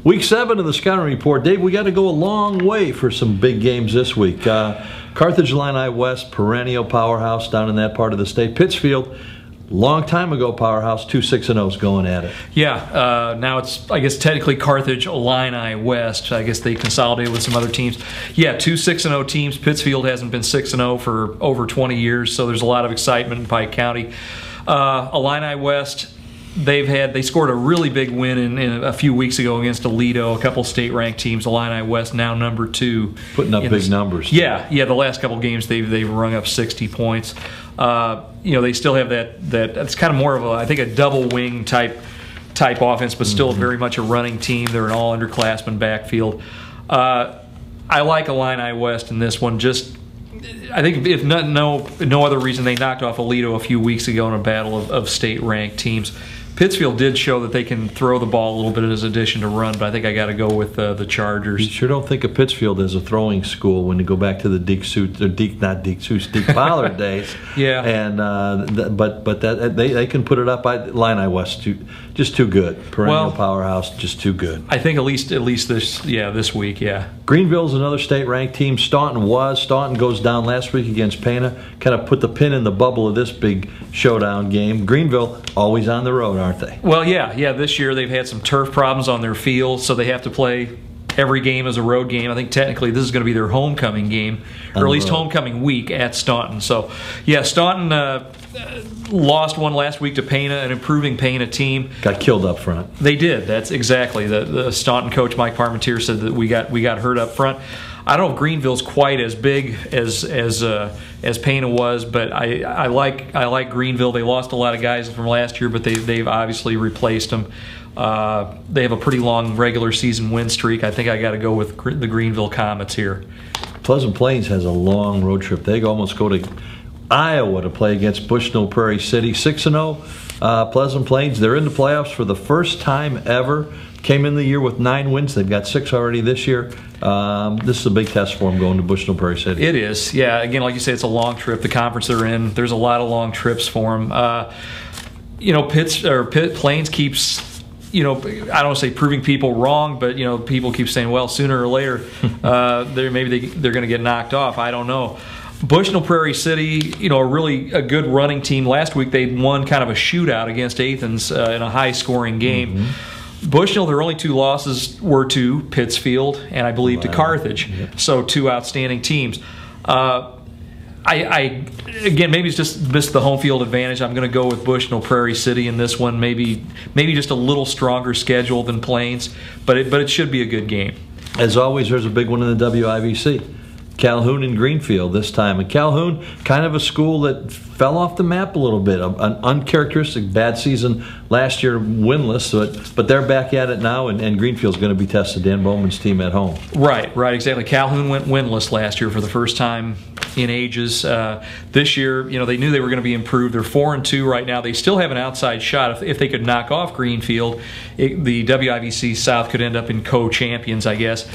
Week 7 of the Scouting Report. Dave, we got to go a long way for some big games this week. Carthage Illini West, perennial powerhouse down in that part of the state. Pittsfield, long time ago powerhouse, 2 6-0s going at it. Yeah, now it's, I guess, technically Carthage Illini West. I guess they consolidated with some other teams. Yeah, 2 6-0 teams. Pittsfield hasn't been 6-0 for over 20 years, so there's a lot of excitement in Pike County. Illini West, they scored a really big win in a few weeks ago against Aledo, a couple state-ranked teams. Illini West now number 2, putting up big numbers. Yeah. The last couple games they've rung up 60 points. They still have that. It's kind of more of I think a double wing type offense, but still very much a running team. They're an all underclassmen backfield. I like Illini West in this one. I think if no other reason, they knocked off Aledo a few weeks ago in a battle of state-ranked teams. Pittsfield did show that they can throw the ball a little bit as addition to run, but I think I got to go with the Chargers. You sure don't think of Pittsfield as a throwing school when you go back to the Deke Pollard days. Yeah. And but they can put it up. Illini West just too good. Perennial powerhouse, just too good. I think at least this week. Yeah. Greenville's another state-ranked team. Staunton goes down last week against Pana. Kind of put the pin in the bubble of this big showdown game. Greenville always on the road, aren't they? Well, yeah. This year they've had some turf problems on their field, so they have to play every game as a road game. I think technically this is going to be their homecoming game, or at least homecoming week at Staunton. So, yeah, Staunton lost one last week to Pana, an improving Pana team. Got killed up front. They did. That's exactly. The Staunton coach, Mike Parmentier, said that we got hurt up front. I don't know if Greenville's quite as big as Pana was, but I like Greenville. They lost a lot of guys from last year, but they've obviously replaced them. They have a pretty long regular season win streak. I think I got to go with the Greenville Comets here. Pleasant Plains has a long road trip. They almost go to Iowa to play against Bushnell Prairie City. 6-0. Pleasant Plains, they're in the playoffs for the first time ever. Came in the year with 9 wins. They've got 6 already this year. This is a big test for them going to Bushnell Prairie City. It is. Yeah, again, like you say, it's a long trip. The conference they're in, there's a lot of long trips for them. Plains keeps, I don't want to say proving people wrong, but people keep saying, well, sooner or later, they're going to get knocked off. I don't know. Bushnell Prairie City, a good running team. Last week they won kind of a shootout against Athens in a high-scoring game. Bushnell, their only 2 losses were to Pittsfield and I believe to Carthage. Yep. So 2 outstanding teams. Again, maybe it's just missed the home field advantage. I'm going to go with Bushnell Prairie City in this one. Maybe just a little stronger schedule than Plains, but it should be a good game. As always, there's a big one in the WIVC. Calhoun and Greenfield this time. And Calhoun, kind of a school that fell off the map a little bit. An uncharacteristic bad season last year, winless, but they're back at it now, and Greenfield's going to be tested. Dan Bowman's team at home. Right, exactly. Calhoun went winless last year for the first time in ages. This year, they knew they were going to be improved. They're 4-2 right now. They still have an outside shot. If they could knock off Greenfield, the WIVC South could end up in co-champions, I guess.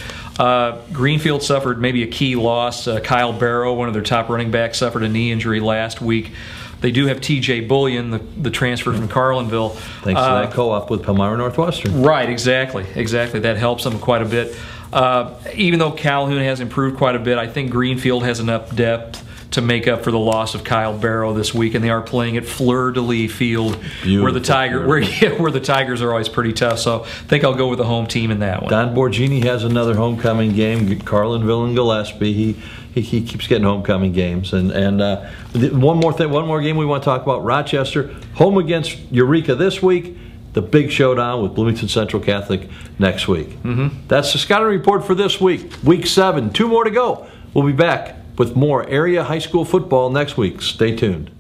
Greenfield suffered maybe a key loss. Kyle Barrow, one of their top running backs, suffered a knee injury last week. They do have T.J. Bullion, the transfer from Carlinville. Thanks to that co-op with Palmyra Northwestern. Right, exactly. That helps them quite a bit. Even though Calhoun has improved quite a bit, I think Greenfield has enough depth to make up for the loss of Kyle Barrow this week, and they are playing at Fleur-de-Lis Field, where the Tigers are always pretty tough. So I think I'll go with the home team in that one. Don Borgini has another homecoming game. Carlinville and Gillespie. He keeps getting homecoming games. And one more game we want to talk about. Rochester home against Eureka this week. The big showdown with Bloomington Central Catholic next week. That's the Scouting Report for this week. Week 7. 2 more to go. We'll be back with more area high school football next week. Stay tuned.